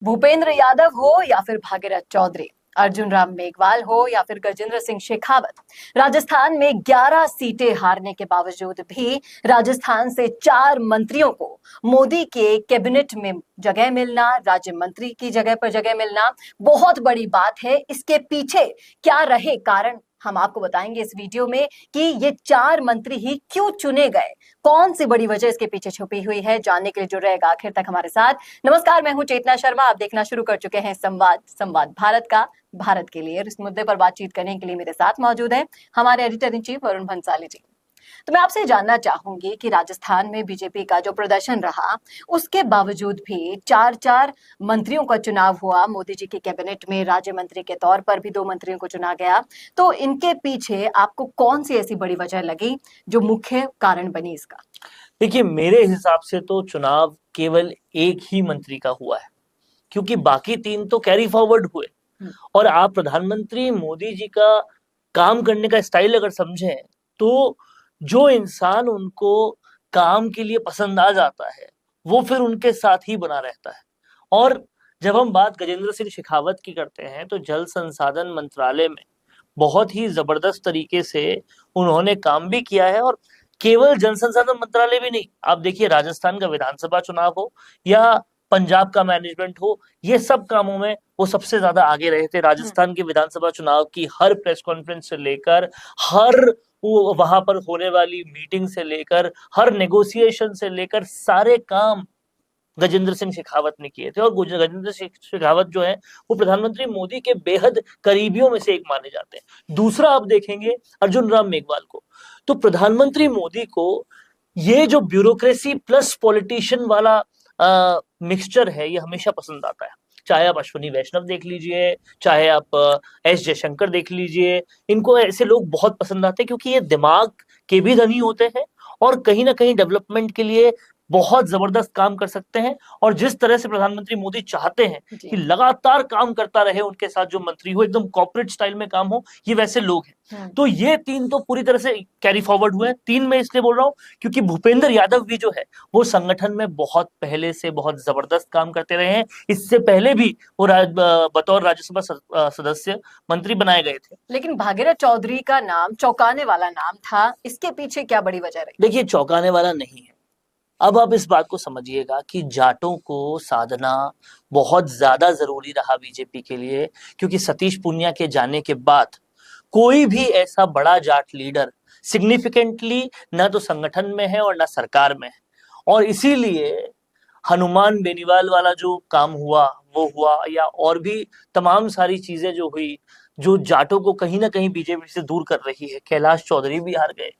भूपेंद्र यादव हो या फिर भागीरथ चौधरी, अर्जुन राम मेघवाल हो या फिर गजेंद्र सिंह शेखावत, राजस्थान में 11 सीटें हारने के बावजूद भी राजस्थान से 4 मंत्रियों को मोदी के कैबिनेट में जगह मिलना, राज्य मंत्री की जगह पर जगह मिलना बहुत बड़ी बात है। इसके पीछे क्या रहे कारण हम आपको बताएंगे इस वीडियो में कि ये 4 मंत्री ही क्यों चुने गए, कौन सी बड़ी वजह इसके पीछे छुपी हुई है। जानने के लिए जुड़ रहेगा आखिर तक हमारे साथ। नमस्कार, मैं हूं चेतना शर्मा। आप देखना शुरू कर चुके हैं संवाद भारत का, भारत के लिए। और इस मुद्दे पर बातचीत करने के लिए मेरे साथ मौजूद हैं हमारे editor in chief Varun Bhansali ji. तो मैं आपसे जानना चाहूंगी कि राजस्थान में बीजेपी का जो प्रदर्शन रहा, उसके बावजूद भी 4 मंत्रियों का चुनाव हुआ। मोदी जी के कैबिनेट में राज्य मंत्री के तौर पर भी 2 मंत्रियों को चुना गया। तो इनके पीछे आपको कौन सी ऐसी बड़ी वजह लगी जो मुख्य कारण बनी इसका? देखिए, मेरे हिसाब से तो चुनाव केवल एक ही मंत्री का हुआ है, क्योंकि बाकी 3 तो कैरी फॉरवर्ड हुए। और आप प्रधानमंत्री मोदी जी का काम करने का स्टाइल अगर समझें तो जो इंसान उनको काम के लिए पसंद आ जाता है वो फिर उनके साथ ही बना रहता है। और जब हम बात गजेंद्र सिंह शेखावत की करते हैं तो जल संसाधन मंत्रालय में बहुत ही जबरदस्त तरीके से उन्होंने काम भी किया है। और केवल जल संसाधन मंत्रालय भी नहीं, आप देखिए राजस्थान का विधानसभा चुनाव हो या पंजाब का मैनेजमेंट हो, ये सब कामों में वो सबसे ज्यादा आगे रहे थे। राजस्थान के विधानसभा चुनाव की हर प्रेस कॉन्फ्रेंस से लेकर, हर वो वहां पर होने वाली मीटिंग से लेकर, हर नेगोशिएशन से लेकर, सारे काम गजेंद्र सिंह शेखावत ने किए थे। और गजेंद्र सिंह शेखावत जो है वो प्रधानमंत्री मोदी के बेहद करीबियों में से एक माने जाते हैं। दूसरा आप देखेंगे अर्जुन राम मेघवाल को, तो प्रधानमंत्री मोदी को ये जो ब्यूरोक्रेसी प्लस पॉलिटिशियन वाला मिक्सचर है ये हमेशा पसंद आता है। चाहे आप अश्विनी वैष्णव देख लीजिए, चाहे आप एस जयशंकर देख लीजिए, इनको ऐसे लोग बहुत पसंद आते हैं क्योंकि ये दिमाग के भी धनी होते हैं और कहीं ना कहीं डेवलपमेंट के लिए बहुत जबरदस्त काम कर सकते हैं। और जिस तरह से प्रधानमंत्री मोदी चाहते हैं कि लगातार काम करता रहे उनके साथ जो मंत्री हो, एकदम कॉर्पोरेट स्टाइल में काम हो, ये वैसे लोग हैं। तो ये 3 तो पूरी तरह से कैरी फॉरवर्ड हुए हैं। 3 में इसलिए बोल रहा हूं क्योंकि भूपेंद्र यादव भी जो है वो संगठन में बहुत पहले से बहुत जबरदस्त काम करते रहे हैं। इससे पहले भी वो बतौर राज्यसभा सदस्य मंत्री बनाए गए थे। लेकिन भागीरथ चौधरी का नाम चौंकाने वाला नाम था, इसके पीछे क्या बड़ी वजह रही? देखिए, चौंकाने वाला नहीं है। अब आप इस बात को समझिएगा कि जाटों को साधना बहुत ज्यादा जरूरी रहा बीजेपी के लिए, क्योंकि सतीश पूनिया के जाने के बाद कोई भी ऐसा बड़ा जाट लीडर सिग्निफिकेंटली ना तो संगठन में है और ना सरकार में है। और इसीलिए हनुमान बेनीवाल वाला जो काम हुआ वो हुआ, या और भी तमाम सारी चीजें जो हुई जो जाटों को कहीं ना कहीं बीजेपी से दूर कर रही है। कैलाश चौधरी भी हार गए।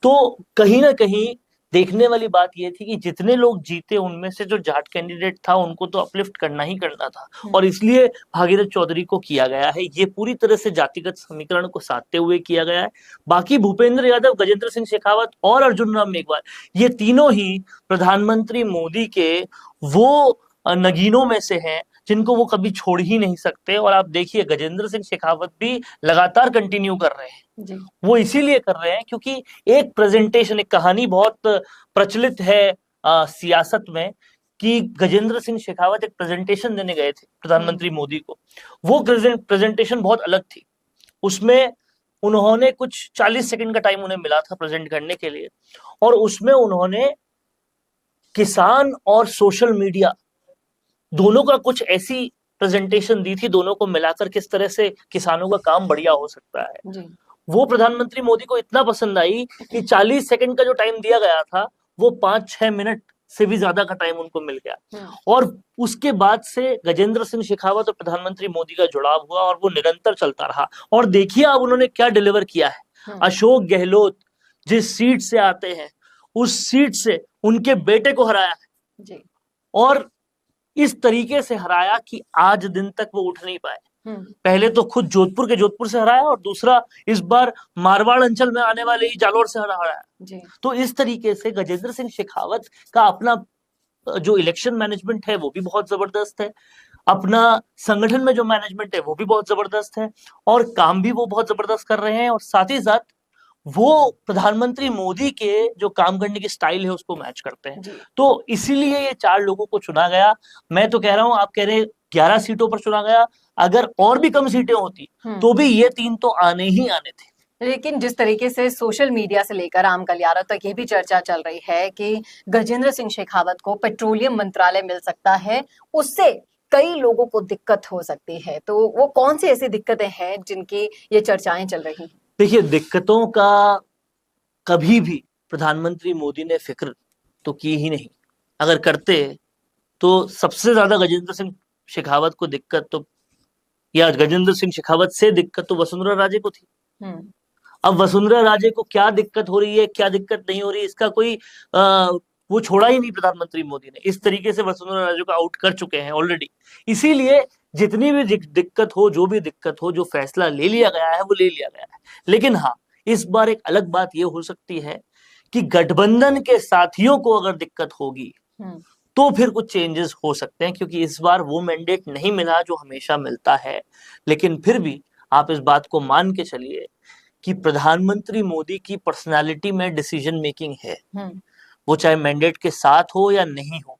तो कहीं ना कहीं देखने वाली बात यह थी कि जितने लोग जीते उनमें से जो जाट कैंडिडेट था उनको तो अपलिफ्ट करना ही करना था, और इसलिए भागीरथ चौधरी को किया गया है। ये पूरी तरह से जातिगत समीकरण को साधते हुए किया गया है। बाकी भूपेंद्र यादव, गजेंद्र सिंह शेखावत और अर्जुन राम मेघवाल, ये तीनों ही प्रधानमंत्री मोदी के वो नगीनों में से हैं जिनको वो कभी छोड़ ही नहीं सकते। और आप देखिए गजेंद्र सिंह शेखावत भी लगातार कंटिन्यू कर रहे हैं जी। वो इसीलिए कर रहे हैं क्योंकि एक प्रेजेंटेशन, एक कहानी बहुत प्रचलित है सियासत में कि गजेंद्र सिंह शेखावत एक प्रेजेंटेशन देने गए थे प्रधानमंत्री मोदी को। वो प्रेजेंटेशन बहुत अलग थी। उसमें उन्होंने कुछ 40 सेकंड का टाइम उन्हें मिला था प्रेजेंट करने के लिए, और उसमें उन्होंने किसान और सोशल मीडिया दोनों का कुछ ऐसी प्रेजेंटेशन दी थी, दोनों को मिलाकर किस तरह से किसानों का काम बढ़िया हो सकता है जी। वो प्रधानमंत्री मोदी को इतना पसंद आई कि 40 सेकंड का जो टाइम दिया गया था वो 5-6 मिनट से भी ज्यादा का टाइम उनको मिल गया। और उसके बाद से गजेंद्र सिंह शेखावत और प्रधानमंत्री मोदी का जुड़ाव हुआ और वो निरंतर चलता रहा। और देखिए अब उन्होंने क्या डिलीवर किया है। अशोक गहलोत जिस सीट से आते हैं उस सीट से उनके बेटे को हराया है जी। और इस तरीके से हराया कि आज दिन तक वो उठ नहीं पाए। पहले तो खुद जोधपुर से हराया, और दूसरा इस बार मारवाड़ अंचल में आने वाले ही जालोर से हराया। तो इस तरीके से गजेंद्र सिंह शेखावत का अपना जो इलेक्शन मैनेजमेंट है वो भी बहुत जबरदस्त है, अपना संगठन में जो मैनेजमेंट है वो भी बहुत जबरदस्त है, और काम भी वो बहुत जबरदस्त कर रहे हैं। और साथ ही साथ वो प्रधानमंत्री मोदी के जो काम करने की स्टाइल है उसको मैच करते हैं। जी। तो इसीलिए ये 4 लोगों को चुना गया। मैं तो कह रहा हूं, आप कह रहे 11 सीटों पर चुना गया, अगर और भी कम सीटें होती तो भी ये 3 तो आने ही आने थे। लेकिन जिस तरीके से सोशल मीडिया से लेकर आम गलियारा तक ये भी चर्चा चल रही है कि गजेंद्र सिंह शेखावत को पेट्रोलियम मंत्रालय मिल सकता है, उससे कई लोगों को दिक्कत हो सकती है, तो वो कौन सी ऐसी दिक्कतें हैं जिनकी ये चर्चाएं चल रही हैं? देखिए, दिक्कतों का कभी भी प्रधानमंत्री मोदी ने फिक्र तो की ही नहीं। अगर करते तो सबसे ज्यादा गजेंद्र सिंह शेखावत को दिक्कत तो, या गजेंद्र सिंह शेखावत से दिक्कत तो वसुंधरा राजे को थी। अब वसुंधरा राजे को क्या दिक्कत हो रही है, क्या दिक्कत नहीं हो रही, इसका कोई वो छोड़ा ही नहीं प्रधानमंत्री मोदी ने। इस तरीके से वसुंधरा राजे को आउट कर चुके हैं ऑलरेडी। इसीलिए जितनी भी दिक्कत हो, जो भी दिक्कत हो, जो फैसला ले लिया गया है वो ले लिया गया है। लेकिन हाँ, इस बार एक अलग बात ये हो सकती है कि गठबंधन के साथियों को अगर दिक्कत होगी तो फिर कुछ चेंजेस हो सकते हैं, क्योंकि इस बार वो मैंडेट नहीं मिला जो हमेशा मिलता है। लेकिन फिर भी आप इस बात को मान के चलिए कि प्रधानमंत्री मोदी की पर्सनालिटी में डिसीजन मेकिंग है। वो चाहे मैंडेट के साथ हो या नहीं हो,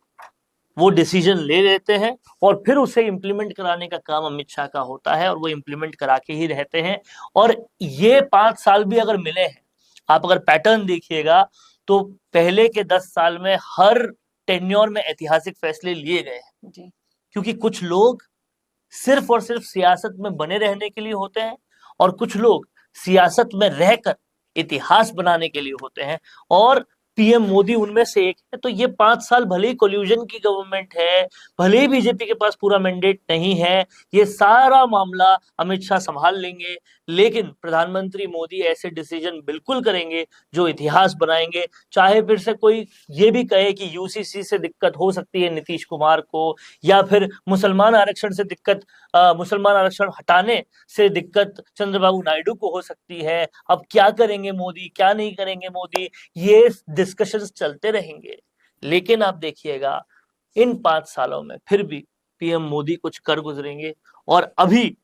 वो डिसीजन ले लेते हैं और फिर उसे इंप्लीमेंट कराने का काम अमित शाह का होता है, और वो इंप्लीमेंट करा के ही रहते हैं। और ये 5 साल भी अगर मिले हैं, आप अगर पैटर्न देखिएगा तो पहले के 10 साल में हर टेन्योर में ऐतिहासिक फैसले लिए गए हैं। क्योंकि कुछ लोग सिर्फ और सिर्फ सियासत में बने रहने के लिए होते हैं, और कुछ लोग सियासत में रहकर इतिहास बनाने के लिए होते हैं, और पीएम मोदी उनमें से एक है। तो ये 5 साल भले ही कोल्यूजन की गवर्नमेंट है, भले ही बीजेपी के पास पूरा मैंडेट नहीं है, ये सारा मामला अमित शाह संभाल लेंगे, लेकिन प्रधानमंत्री मोदी ऐसे डिसीजन बिल्कुल करेंगे जो इतिहास बनाएंगे। चाहे फिर से कोई ये भी कहे कि यूसीसी से दिक्कत हो सकती है नीतीश कुमार को, या फिर मुसलमान आरक्षण से दिक्कत, मुसलमान आरक्षण हटाने से दिक्कत चंद्रबाबू नायडू को हो सकती है। अब क्या करेंगे मोदी, क्या नहीं करेंगे मोदी, ये डिस्कशंस चलते रहेंगे। लेकिन आप देखिएगा इन 5 सालों में फिर भी पीएम मोदी कुछ कर गुजरेंगे। और अभी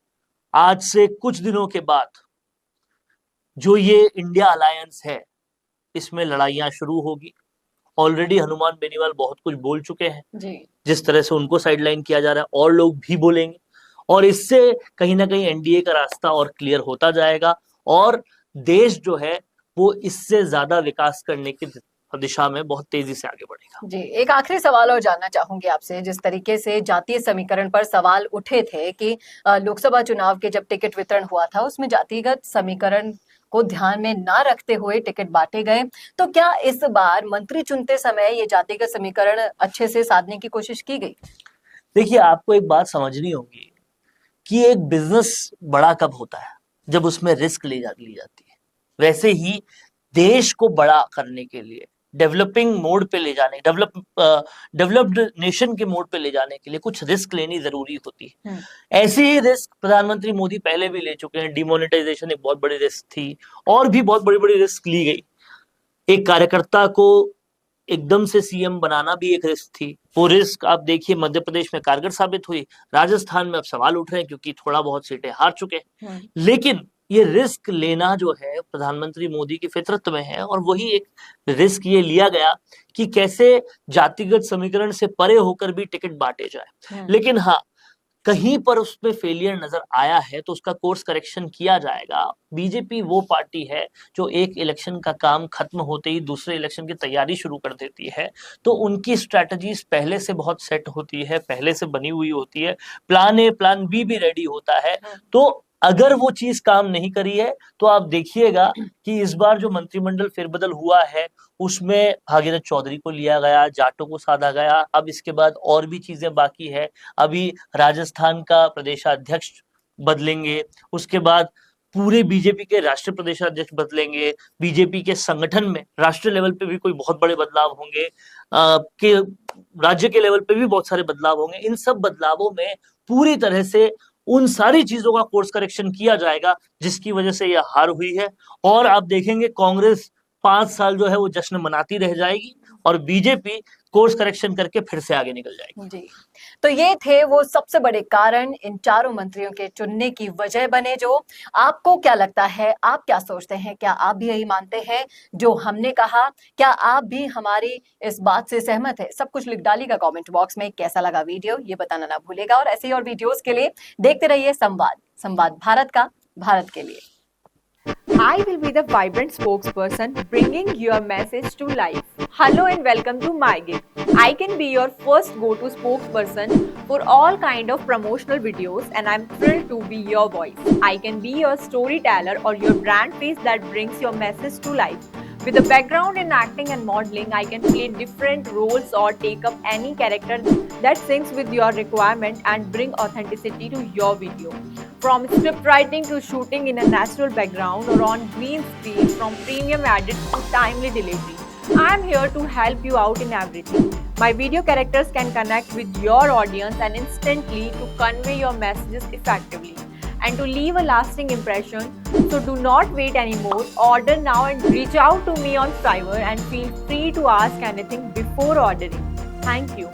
आज से कुछ दिनों के बाद जो ये इंडिया अलायंस है, इसमें लड़ाइयां शुरू होगी। ऑलरेडी हनुमान बेनीवाल बहुत कुछ बोल चुके हैं जी। जिस तरह से उनको साइडलाइन किया जा रहा है, और लोग भी बोलेंगे, और इससे कहीं ना कहीं एनडीए का रास्ता और क्लियर होता जाएगा, और देश जो है वो इससे ज्यादा विकास करने की दिशा में बहुत तेजी से आगे बढ़ेगा। जी, एक आखिरी सवाल और जानना चाहूंगी आपसे। जिस तरीके से जातीय समीकरण पर सवाल उठे थे कि लोकसभा चुनाव के जब टिकट वितरण हुआ था उसमें जातिगत समीकरण को ध्यान में ना रखते हुए टिकट बांटे गए, तो क्या इस बार मंत्री चुनते समय ये जातिगत समीकरण अच्छे से साधने की कोशिश की गई? देखिए, आपको एक बात समझनी होगी कि एक बिजनेस बड़ा कब होता है, जब उसमें रिस्क ली जाती है। वैसे ही देश को बड़ा करने के लिए, डेवलपिंग मोड पे ले जाने, डेवलप्ड नेशन के मोड पे ले जाने के लिए कुछ रिस्क लेनी जरूरी होती है। ऐसी ही रिस्क प्रधानमंत्री मोदी पहले भी ले चुके हैं। डिमोनेटाइजेशन एक बहुत बड़ी रिस्क थी, और भी बहुत बड़ी बड़ी रिस्क ली गई। एक कार्यकर्ता को एकदम से सीएम बनाना भी एक रिस्क थी। वो रिस्क आप देखिए मध्य प्रदेश में कारगर साबित हुई, राजस्थान में अब सवाल उठ रहे हैं क्योंकि थोड़ा बहुत सीटें हार चुके हैं। लेकिन ये रिस्क लेना जो है प्रधानमंत्री मोदी की फितरत में है, और वही एक रिस्क ये लिया गया कि कैसे जातिगत समीकरण से परे होकर भी टिकट बांटे जाए। लेकिन हाँ, कहीं पर उसमें फेलियर नजर आया है तो उसका कोर्स करेक्शन किया जाएगा। बीजेपी वो पार्टी है जो एक इलेक्शन का काम खत्म होते ही दूसरे इलेक्शन की तैयारी शुरू कर देती है, तो उनकी स्ट्रैटेजीज पहले से बहुत सेट होती है, पहले से बनी हुई होती है, प्लान ए प्लान बी भी रेडी होता है। तो अगर वो चीज काम नहीं करी है तो आप देखिएगा कि इस बार जो मंत्रिमंडल फेरबदल हुआ है उसमें भागीरथ चौधरी को लिया गया, जाटों को साधा गया। अब इसके बाद और भी चीजें बाकी है। अभी राजस्थान का प्रदेशाध्यक्ष बदलेंगे, उसके बाद पूरे बीजेपी के राष्ट्रीय प्रदेशाध्यक्ष बदलेंगे, बीजेपी के संगठन में राष्ट्रीय लेवल पे भी कोई बहुत बड़े बदलाव होंगे, के राज्य के लेवल पे भी बहुत सारे बदलाव होंगे। इन सब बदलावों में पूरी तरह से उन सारी चीजों का कोर्स करेक्शन किया जाएगा जिसकी वजह से यह हार हुई है। और आप देखेंगे कांग्रेस 5 साल जो है वो जश्न मनाती रह जाएगी, और बीजेपी कोर्स करेक्शन करके फिर से आगे निकल जाएगी। जी, तो ये थे वो सबसे बड़े कारण इन चारों मंत्रियों के चुनने की वजह बने। जो आपको क्या लगता है, आप क्या सोचते हैं? क्या आप भी यही मानते हैं जो हमने कहा? क्या आप भी हमारी इस बात से सहमत है? सब कुछ लिख डालिएगा कमेंट बॉक्स में। कैसा लगा वीडियो ये बताना ना भूलेगा, और ऐसे ही और वीडियोस के लिए देखते रहिए संवाद भारत का, भारत के लिए। I will be the vibrant spokesperson bringing your message to life. Hello and welcome to MyGig. I can be your first go-to spokesperson for all kind of promotional videos, and I'm thrilled to be your voice. I can be your storyteller or your brand face that brings your message to life. With a background in acting and modeling, I can play different roles or take up any character that syncs with your requirement and bring authenticity to your video. From script writing to shooting in a natural background or on green screen, from premium edit to timely delivery, I am here to help you out in everything. My video characters can connect with your audience and instantly to convey your messages effectively and to leave a lasting impression. So do not wait anymore. Order now and reach out to me on Fiverr and feel free to ask anything before ordering. Thank you.